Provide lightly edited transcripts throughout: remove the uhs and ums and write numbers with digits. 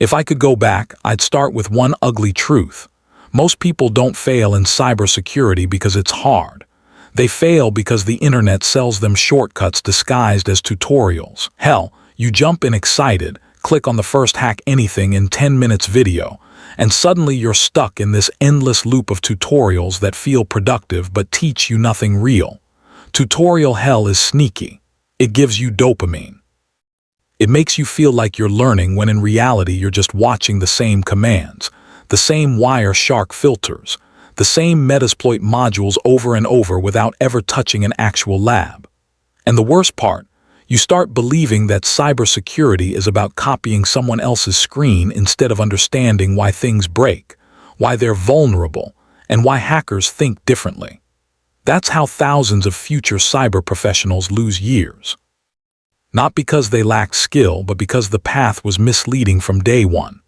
If I could go back, I'd start with one ugly truth. Most people don't fail in cybersecurity because it's hard. They fail because the internet sells them shortcuts disguised as tutorials. Hell, you jump in excited, click on the first hack anything in 10 minutes video, and suddenly you're stuck in this endless loop of tutorials that feel productive but teach you nothing real. Tutorial hell is sneaky. It gives you dopamine. It makes you feel like you're learning when in reality you're just watching the same commands, the same Wireshark filters, the same Metasploit modules over and over without ever touching an actual lab. And the worst part, you start believing that cybersecurity is about copying someone else's screen instead of understanding why things break, why they're vulnerable, and why hackers think differently. That's how thousands of future cyber professionals lose years. Not because they lacked skill, but because the path was misleading from day one.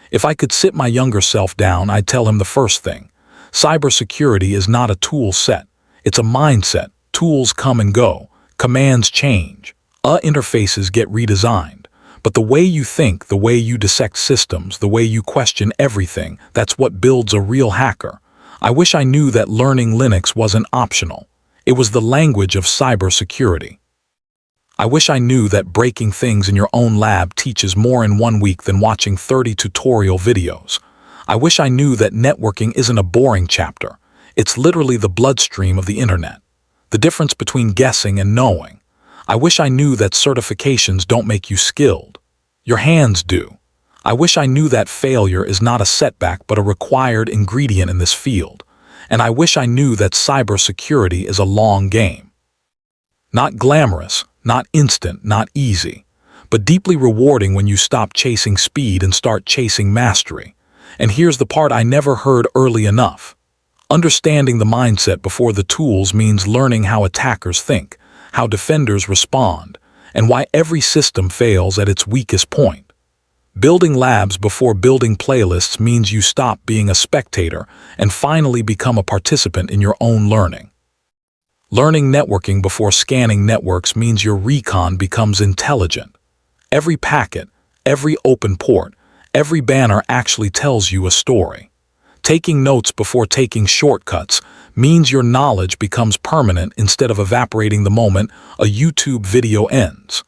If I could sit my younger self down, I'd tell him the first thing. Cybersecurity is not a tool set. It's a mindset. Tools come and go. Commands change. Interfaces get redesigned. But the way you think, the way you dissect systems, the way you question everything, that's what builds a real hacker. I wish I knew that learning Linux wasn't optional. It was the language of cybersecurity. I wish I knew that breaking things in your own lab teaches more in 1 week than watching 30 tutorial videos. I wish I knew that networking isn't a boring chapter. It's literally the bloodstream of the internet. The difference between guessing and knowing. I wish I knew that certifications don't make you skilled. Your hands do. I wish I knew that failure is not a setback but a required ingredient in this field. And I wish I knew that cybersecurity is a long game. Not glamorous, not instant, not easy, but deeply rewarding when you stop chasing speed and start chasing mastery. And here's the part I never heard early enough. Understanding the mindset before the tools means learning how attackers think, how defenders respond, and why every system fails at its weakest point. Building labs before building playlists means you stop being a spectator and finally become a participant in your own learning. Learning networking before scanning networks means your recon becomes intelligent. Every packet, every open port, every banner actually tells you a story. Taking notes before taking shortcuts means your knowledge becomes permanent instead of evaporating the moment a YouTube video ends.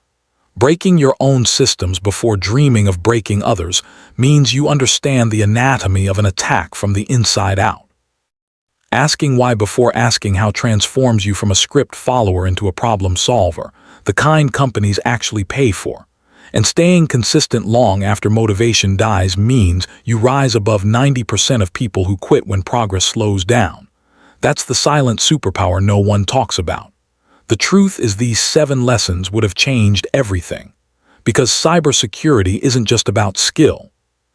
Breaking your own systems before dreaming of breaking others means you understand the anatomy of an attack from the inside out. Asking why before asking how transforms you from a script follower into a problem solver, the kind companies actually pay for. And staying consistent long after motivation dies means you rise above 90% of people who quit when progress slows down. That's the silent superpower no one talks about. The truth is these 7 lessons would have changed everything. Because cybersecurity isn't just about skill.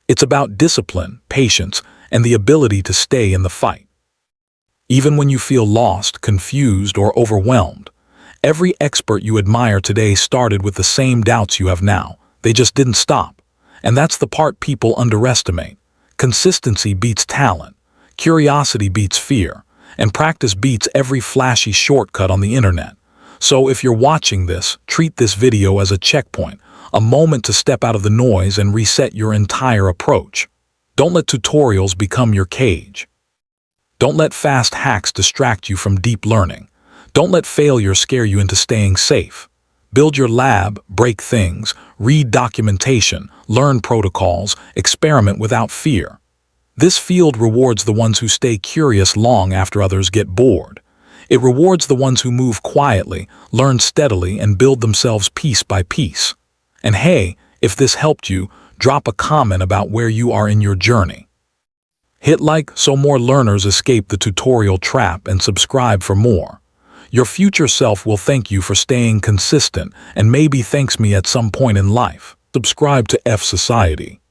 It's about discipline, patience, and the ability to stay in the fight. Even when you feel lost, confused, or overwhelmed, every expert you admire today started with the same doubts you have now. They just didn't stop. And that's the part people underestimate. Consistency beats talent, curiosity beats fear, and practice beats every flashy shortcut on the internet. So if you're watching this, treat this video as a checkpoint, a moment to step out of the noise and reset your entire approach. Don't let tutorials become your cage. Don't let fast hacks distract you from deep learning. Don't let failure scare you into staying safe. Build your lab, break things, read documentation, learn protocols, experiment without fear. This field rewards the ones who stay curious long after others get bored. It rewards the ones who move quietly, learn steadily, and build themselves piece by piece. And hey, if this helped you, drop a comment about where you are in your journey. Hit like so more learners escape the tutorial trap and subscribe for more. Your future self will thank you for staying consistent and maybe thanks me at some point in life. Subscribe to F Society.